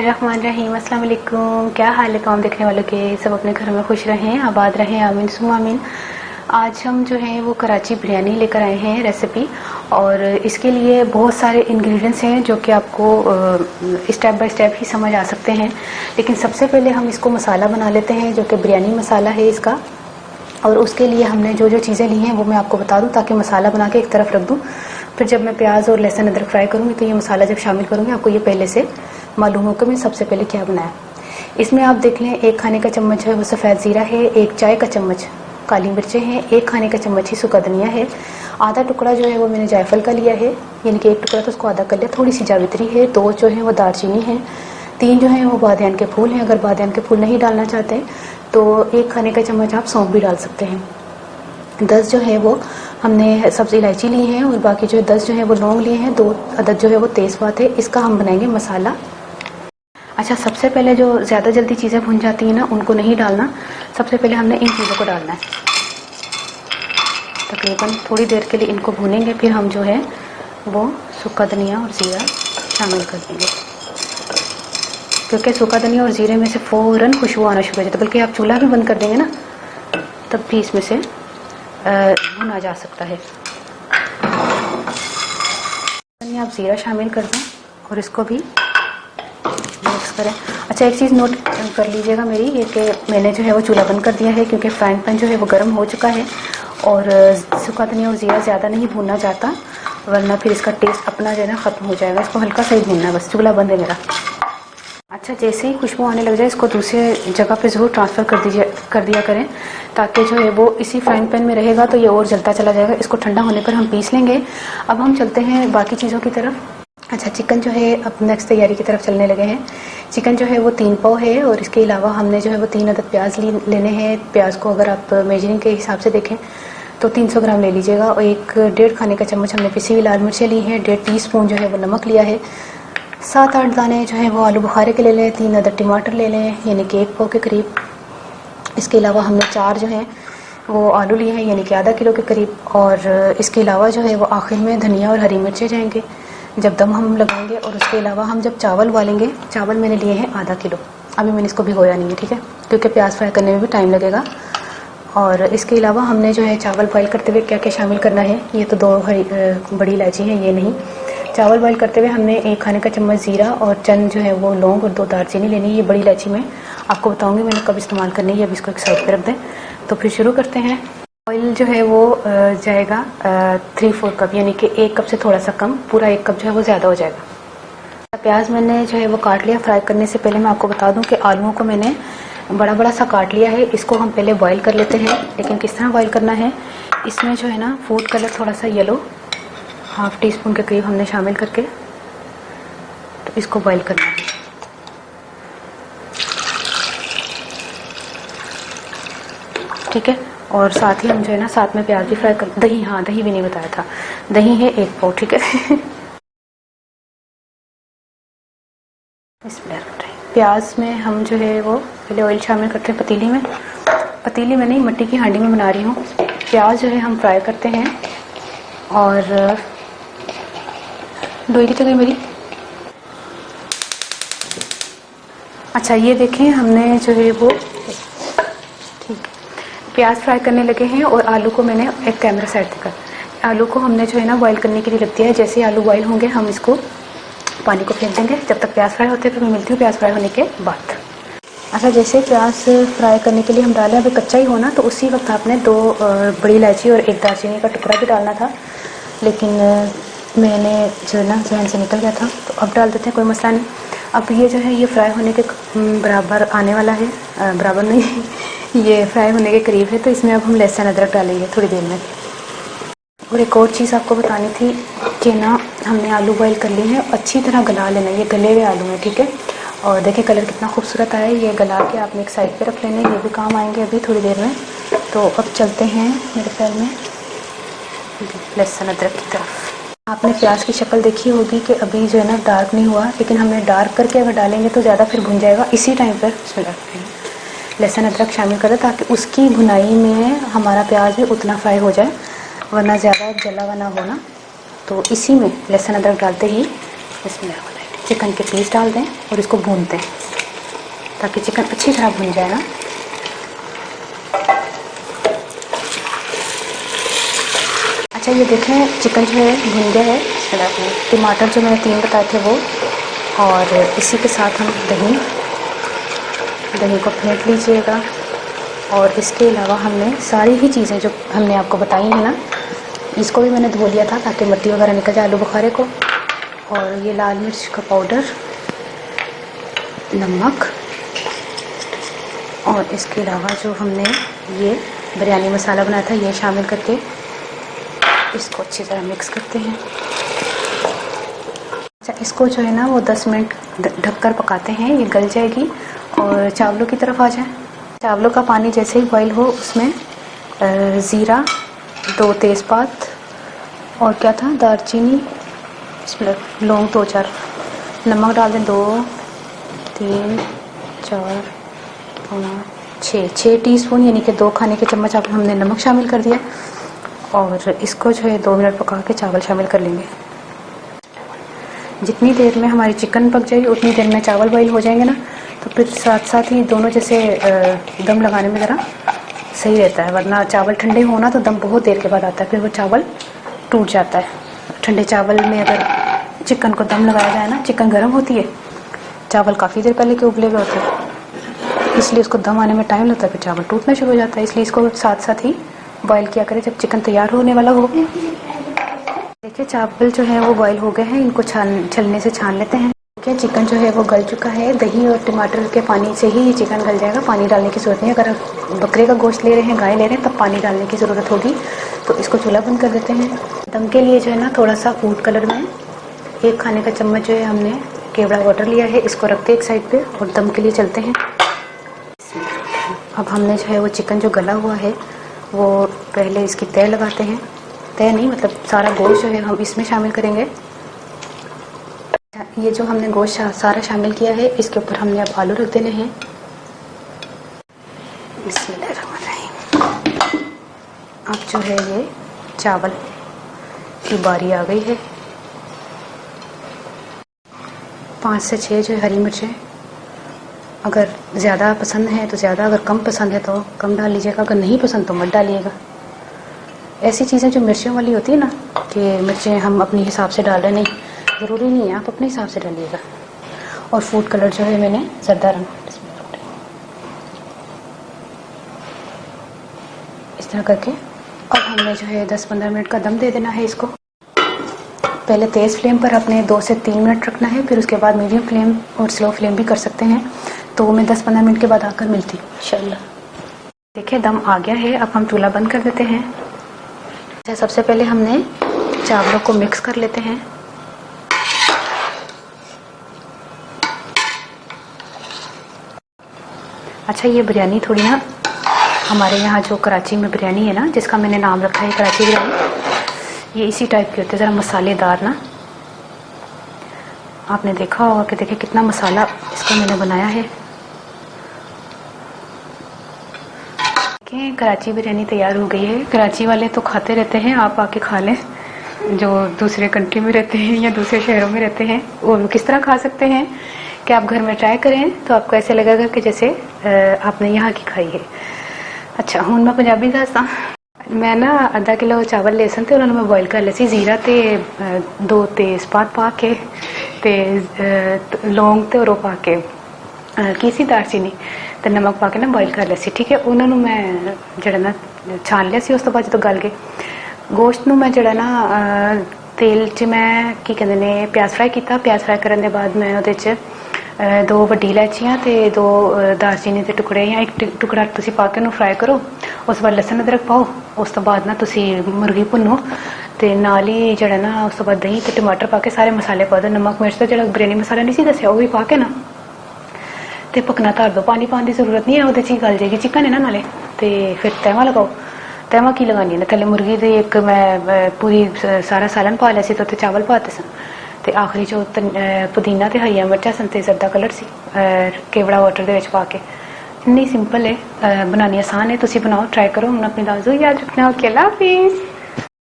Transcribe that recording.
बिस्मिल्लाहिर्रहमानिर्रहीम। अस्सलाम वालेकुम। क्या हाल है काम देखने वालों के? सब अपने घर में खुश रहें, आबाद रहें, आमीन सुम्मा आमीन। आज हम जो है वो कराची बिरयानी लेकर आए हैं रेसिपी, और इसके लिए बहुत सारे इंग्रेडिएंट्स हैं जो कि आपको स्टेप बाय स्टेप ही समझ आ सकते हैं। लेकिन सबसे पहले हम इसको मसाला बना लेते हैं जो कि बिरयानी मसाला है इसका। और उसके लिए हमने जो जो चीज़ें ली हैं वो मैं आपको बता दूं ताकि मसाला बना के एक तरफ रख दूं। फिर जब मैं प्याज और लहसुन अदरक फ्राई करूंगी तो ये मसाला जब शामिल करूंगी आपको ये पहले से मालूम हो कि मैं सबसे पहले क्या बनाया। इसमें आप देख लें, 1 खाने का चम्मच है वो सफ़ेद ज़ीरा है, 1 चाय का चम्मच काली मिर्चें हैं, 1 खाने का चम्मच ही सूखा धनिया है, आधा टुकड़ा जो है वो मैंने जायफल का लिया है, यानी कि 1 टुकड़ा तो उसको आधा कर लिया, थोड़ी सी जावित्री है, 2 जो है वो दालचीनी है, 3 जो है वो बादियान के फूल हैं। अगर बादियान के फूल नहीं डालना चाहते हैं तो 1 खाने का चम्मच आप सौंफ भी डाल सकते हैं। 10 जो है वो हमने सब्ज़ी इलायची ली है, और बाकी जो है 10 जो है वो लौंग लिए हैं, 2 अदद जो है वो तेज़पात है। इसका हम बनाएंगे मसाला। अच्छा, सबसे पहले जो ज़्यादा जल्दी चीज़ें भुन जाती हैं ना उनको नहीं डालना, सबसे पहले हमने इन चीज़ों को डालना है। तकरीबन थोड़ी देर के लिए इनको भूनेंगे, फिर हम जो है वो सूखा धनिया और ज़ीरा शामिल कर देंगे, क्योंकि सूखा धनिया और ज़ीरे में से फ़ौरन खुशबू आना शुरू हो जाता है। बल्कि आप चूल्हा भी बंद कर देंगे ना तब भी इसमें से भुना जा सकता है। आप ज़ीरा शामिल कर दें और इसको भी मिक्स करें। अच्छा, एक चीज़ नोट कर लीजिएगा मेरी, ये कि मैंने जो है वो चूल्हा बंद कर दिया है क्योंकि फ्राइंग पैन जो है वो गर्म हो चुका है, और सूखा धनिया और ज़ीरा ज़्यादा नहीं भूनना चाहता वरना फिर इसका टेस्ट अपना जो है ना ख़त्म हो जाएगा। इसको हल्का सा ही भूनना है, बस चूल्हा बंद है मेरा। अच्छा, जैसे ही खुशबू आने लग जाए इसको दूसरे जगह पे ज़रूर ट्रांसफ़र कर दिया करें, ताकि जो है वो इसी फ्राइंग पैन में रहेगा तो ये और जलता चला जाएगा। इसको ठंडा होने पर हम पीस लेंगे। अब हम चलते हैं बाकी चीज़ों की तरफ। अच्छा, चिकन जो है अब नेक्स्ट तैयारी की तरफ चलने लगे हैं। चिकन जो है वो 3 पाव है, और इसके अलावा हमने जो है वो 3 अदद प्याज लेने हैं। प्याज को अगर आप मेजरिंग के हिसाब से देखें तो 300 ग्राम ले लीजिएगा, और 1-1.5 खाने का चम्मच हमने पिसी हुई लाल मिर्चें ली हैं, 1.5 टीस्पून जो है वो नमक लिया है, 7-8 दाने जो है वो आलू बुखारे के ले लें, 3 अदद टमाटर ले लें यानी कि 1 पाव के करीब। इसके अलावा हमने 4 जो है वो आलू लिए हैं यानी कि आधा किलो के करीब। और इसके अलावा जो है वो आखिर में धनिया और हरी मिर्चें जाएंगे जब दम हम लगाएंगे। और उसके अलावा हम जब चावल उबालेंगे, चावल मैंने लिए हैं आधा किलो, अभी मैंने इसको भिगोया नहीं है, ठीक है, क्योंकि प्याज फ्राई करने में भी टाइम लगेगा। और इसके अलावा हमने जो है चावल बॉयल करते हुए क्या क्या शामिल करना है, ये तो 2 बड़ी इलायची है, ये नहीं। चावल बॉयल करते हुए हमने 1 खाने का चम्मच ज़ीरा और चंद जो है वो लौंग और 2 दालचीनी लेनी है। ये बड़ी इलायची मैं आपको बताऊंगी मैंने कब इस्तेमाल करनी है, अब इसको एक साइड पर रख दें। तो फिर शुरू करते हैं। ऑयल जो है वो जाएगा 3/4 कप, यानी कि 1 कप से थोड़ा सा कम, पूरा 1 कप जो है वो ज़्यादा हो जाएगा। प्याज मैंने जो है वो काट लिया। फ्राई करने से पहले मैं आपको बता दूं कि आलूओं को मैंने बड़ा बड़ा सा काट लिया है। इसको हम पहले बॉईल कर लेते हैं, लेकिन किस तरह बॉईल करना है, इसमें जो है ना फूड कलर थोड़ा सा येलो 1/2 टीस्पून के करीब हमने शामिल करके तो इसको बॉईल करना है। ठीक है, और साथ ही हम जो है ना साथ में प्याज भी फ्राई कर। दही, हाँ दही भी नहीं बताया था, दही है 1 पाव, ठीक है। प्याज में हम जो है वो पहले ऑयल शामिल करते हैं पतीली में नहीं, मट्टी की हांडी में बना रही हूँ। प्याज जो है हम फ्राई करते हैं। और लोई की जगह मेरी, अच्छा ये देखें हमने जो है वो ठीक प्याज फ्राई करने लगे हैं, और आलू को मैंने एक कैमरा साइड देकर आलू को हमने जो है ना बॉईल करने के लिए रख दिया है। जैसे ही आलू बॉईल होंगे हम इसको पानी को फेंक देंगे। जब तक प्याज फ्राई होते हैं फिर मैं मिलती हूँ प्याज फ्राई होने के बाद। अच्छा, जैसे प्याज फ्राई करने के लिए हम डालें, अभी कच्चा ही हो ना, तो उसी वक्त आपने 2 बड़ी इलायची और 1 दालचीनी का टुकड़ा भी डालना था, लेकिन मैंने जो है ना जहन से निकल गया था, तो अब डाल देते हैं, कोई मसला नहीं। अब ये जो है ये फ्राई होने के बराबर आने वाला है, बराबर नहीं ये फ्राई होने के करीब है, तो इसमें अब हम लहसुन अदरक डालेंगे थोड़ी देर में। और एक और चीज़ आपको बतानी थी कि ना हमने आलू बॉईल कर लिए हैं, अच्छी तरह गला लेना, ये गले हुए आलू हैं, ठीक है। और देखिए कलर कितना खूबसूरत आया है, ये गला के आपने एक साइड पे रख लेने, ये भी काम आएंगे अभी थोड़ी देर में। तो अब चलते हैं मेरे ख्याल में लहसुन अदरक की तरफ। आपने प्याज की शक्ल देखी होगी कि अभी जो है ना डार्क नहीं हुआ, लेकिन हमने डार्क करके अगर डालेंगे तो ज़्यादा फिर भुन जाएगा। इसी टाइम पर लहसुन अदरक शामिल करें ताकि उसकी भुनाई में हमारा प्याज भी उतना फ्राई हो जाए, वरना ज़्यादा जला हुआ ना होना। तो इसी में लहसुन अदरक डालते ही इसमें चिकन के पीस डाल दें और इसको भूनते हैं ताकि चिकन अच्छी तरह भुन जाए ना। अच्छा ये देखें चिकन जो है भुन गया है। टमाटर जो मैंने 3 बताए थे वो, और इसी के साथ हम दही को फेंट लीजिएगा। और इसके अलावा हमने सारी ही चीज़ें जो हमने आपको बताई हैं ना, इसको भी मैंने धो लिया था ताकि मिट्टी वगैरह निकल जाए आलू बुखारे को। और ये लाल मिर्च का पाउडर, नमक, और इसके अलावा जो हमने ये बिरयानी मसाला बनाया था ये शामिल करके इसको अच्छी तरह मिक्स करते हैं। अच्छा इसको जो है ना वो 10 मिनट ढककर पकाते हैं, ये गल जाएगी। और चावलों की तरफ आ जाए। चावलों का पानी जैसे ही बॉईल हो उसमें ज़ीरा, 2 तेज़पात और क्या था, दालचीनी, लौंग 2-4, नमक डाल दें 2, 3, 4, 5, 6 टीस्पून यानी कि 2 खाने के चम्मच आप हमने नमक शामिल कर दिया। और इसको जो है 2 मिनट पका के चावल शामिल कर लेंगे। जितनी देर में हमारी चिकन पक जाएगी उतनी देर में चावल बॉईल हो जाएंगे ना, तो फिर साथ साथ ही दोनों जैसे दम लगाने में ज़रा सही रहता है। वरना चावल ठंडे होना तो दम बहुत देर के बाद आता है, फिर वो चावल टूट जाता है। ठंडे चावल में अगर चिकन को दम लगाया जाए ना, चिकन गर्म होती है, चावल काफ़ी देर पहले के उबले हुए होते हैं, इसलिए उसको दम आने में टाइम लगता है, फिर चावल टूटना शुरू हो जाता है। इसलिए इसको साथ साथ ही बॉईल किया करें जब चिकन तैयार होने वाला हो। देखिए चावल जो है वो बॉईल हो गए हैं, इनको छलने से छान लेते हैं। देखिए चिकन जो है वो गल चुका है। दही और टमाटर के पानी से ही चिकन गल जाएगा, पानी डालने की ज़रूरत नहीं। अगर आप बकरे का गोश्त ले रहे हैं, गाय ले रहे हैं, तब पानी डालने की ज़रूरत होगी। तो इसको चूल्हा बंद कर देते हैं। दम के लिए जो है ना थोड़ा सा फूड कलर में 1 खाने का चम्मच जो है हमने केवड़ा वाटर लिया है, इसको रखते हैं एक साइड पे और दम के लिए चलते हैं। अब हमने जो है वो चिकन जो गला हुआ है वो पहले इसकी तह लगाते हैं। तह नहीं मतलब सारा गोश्त जो है हम इसमें शामिल करेंगे। ये जो हमने गोश्त सारा शामिल किया है, इसके ऊपर हमने अब आलू रख देने हैं। अब जो है ये चावल की बारी आ गई है। 5 से 6 जो हरी मिर्चें, अगर ज़्यादा पसंद है तो ज़्यादा, अगर कम पसंद है तो कम डाल लीजिएगा, अगर नहीं पसंद तो मत डालिएगा। ऐसी चीज़ें जो मिर्चों वाली होती है ना कि मिर्चें हम अपने हिसाब से डाल रहे, नहीं, ज़रूरी नहीं है, आप अपने हिसाब से डालिएगा। और फूड कलर जो है मैंने ज़रदा रंग इस तरह करके अब हमने जो है 10-15 मिनट का दम दे देना है इसको। पहले तेज़ फ्लेम पर अपने 2 से 3 मिनट रखना है, फिर उसके बाद मीडियम फ्लेम और स्लो फ्लेम भी कर सकते हैं। तो मैं 10-15 मिनट के बाद आकर मिलती हूँ इंशाल्लाह। देखिए दम आ गया है, अब हम चूल्हा बंद कर देते हैं। अच्छा सबसे पहले हमने चावलों को मिक्स कर लेते हैं। अच्छा ये बिरयानी थोड़ी ना, हमारे यहाँ जो कराची में बिरयानी है ना, जिसका मैंने नाम रखा है कराची बिरयानी, ये इसी टाइप की होती है, ज़रा मसालेदार ना। आपने देखा होगा कि देखिए कितना मसाला इसका मैंने बनाया है। कराची बिरयानी तैयार हो गई है। कराची वाले तो खाते रहते हैं, आप आके खा लें। जो दूसरे कंट्री में रहते हैं या दूसरे शहरों में रहते हैं वो किस तरह खा सकते हैं कि आप घर में ट्राई करें तो आपको ऐसे लगेगा कि जैसे आपने यहाँ की खाई है। अच्छा हूँ मैं पंजाबी दसा, मैं ना आधा किलो चावल लेसन थे, उन्होंने मैं बॉयल कर ले सी। जीरा ते 2 तेज़पात पा के ते लौंग ते और पा के की सी दालचीनी ते नमक पा के ना बॉयल कर लिया सी। ठीक है, उन्होंने मैं जड़ा ना छान लिया सी। उस तो बाद जो गल गए गोश्त नूं मैं जड़ा ना तेल च मैं की कहते ने प्याज फ्राई किया। प्याज फ्राई करने के बाद मैं उहदे च 2 वड्डी इलायचियां ते 2 दालचीनी के टुकड़े या एक टुकड़ा तुसी पा के उन्हें फ्राई करो। उस बाद लसन अदरक पाओ। उस तो बाद ना तुसी मुर्गी भुनो ते नाल ही जड़ा ना उस तो बाद दही ते टमाटर पा के सारे मसाले पा दो। नमक मिर्च तो जड़ा बिरयानी मसाला नहीं सी दसिया वो भी पा के ना ते पकना धर दो। पानी पाने की जरूरत नहीं है, वो ही गल जाएगी। चिकन है ना नाले, तो फिर तवा लगाओ। तवा की लगानी है थले मुर्गी दे एक मैं पूरी सारा सालन पा लिया सी, तो चावल पाते सन ते आखिरी जो पुदीना ते हरिया मिर्चा सन ते जरदा कलर सी केवड़ा वाटर दे विच पा के। इन्नी सिंपल है, बनानी आसान है। तुसी बनाओ, ट्राई करो। हम अपनी दाल याद रखना। ओके अल्लाह हाफिज़।